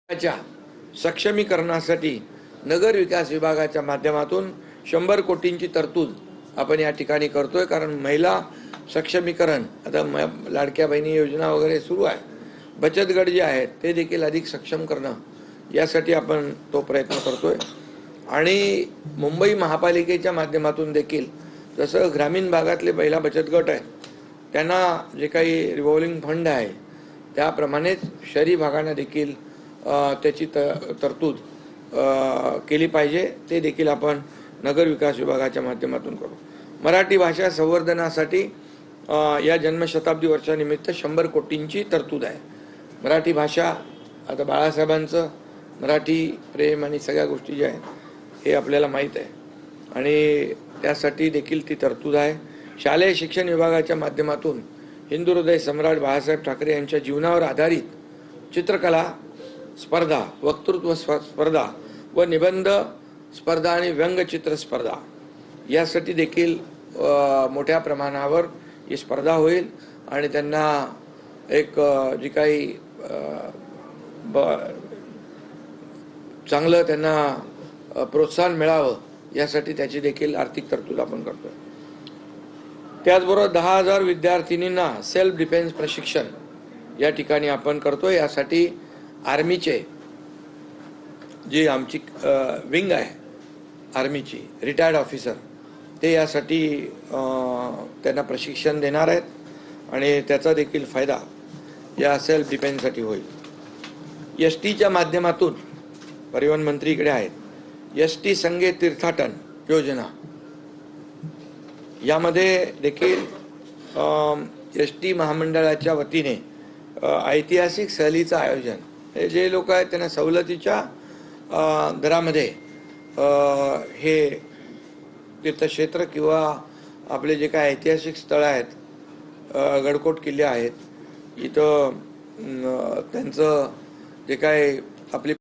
च्या सक्षमीकरणासाठी नगर विकास विभागाच्या माध्यमातून 100 कोटींची तरतूद आपण या ठिकाणी करतोय। कारण महिला सक्षमीकरण आता लाडक्या बहिणी योजना वगैरे सुरू आहे, बचत गट जे आहेत ते देखील अधिक सक्षम करणं यासाठी आपण तो प्रयत्न करतोय। आणि मुंबई महापालिकेच्या माध्यमातून देखील जसं ग्रामीण भागातले महिला बचत गट आहेत त्यांना जे काही रिव्हॉल्विंग फंड आहे त्याप्रमाणेच शहरी भागांना देखील त्याची तरतूद केली पाहिजे, ते देखील आपण नगर विकास विभागाच्या माध्यमातून करू। मराठी भाषा संवर्धनासाठी या जन्मशताब्दी वर्षानिमित्त 100 कोटींची तरतूद आहे। मराठी भाषा आता बाळासाहेबांचं मराठी प्रेम आणि सगळ्या गोष्टी ज्या आहेत हे आपल्याला माहीत आहे आणि त्यासाठी देखील ती तरतूद आहे। शालेय शिक्षण विभागाच्या माध्यमातून हिंदू हृदय सम्राट बाळासाहेब ठाकरे यांच्या जीवनावर आधारित चित्रकला स्पर्धा, वक्तृत्व स्पर्धा व निबंध स्पर्धा आणि व्यंगचित्र स्पर्धा यासाठी देखील मोठ्या प्रमाणावर ही स्पर्धा होईल आणि त्यांना एक जी काही चांगलं त्यांना प्रोत्साहन मिळावं यासाठी त्याची देखील आर्थिक तरतूद आपण करतोय। त्याचबरोबर 10,000 विद्यार्थिनींना सेल्फ डिफेन्स प्रशिक्षण या ठिकाणी आपण करतोय। यासाठी आर्मीचे जी आमची विंग आहे आर्मीची रिटायर्ड ऑफिसर ते यासाठी त्यांना प्रशिक्षण देणार आहेत आणि त्याचा देखील फायदा या सेल्फ डिफेन्ससाठी होईल। एसटीच्या माध्यमातून परिवहन मंत्री इकडे आहेत, एसटी संगे तीर्थाटन योजना यामध्ये देखील एसटी महामंडळाच्या वतीने ऐतिहासिक सहलीचं आयोजन, हे जे लोक आहेत त्यांना सवलतीच्या दरामध्ये हे तीर्थक्षेत्र किंवा आपले जे काय ऐतिहासिक स्थळं आहेत, गडकोट किल्ले आहेत, इथं त्यांचं जे काय आपली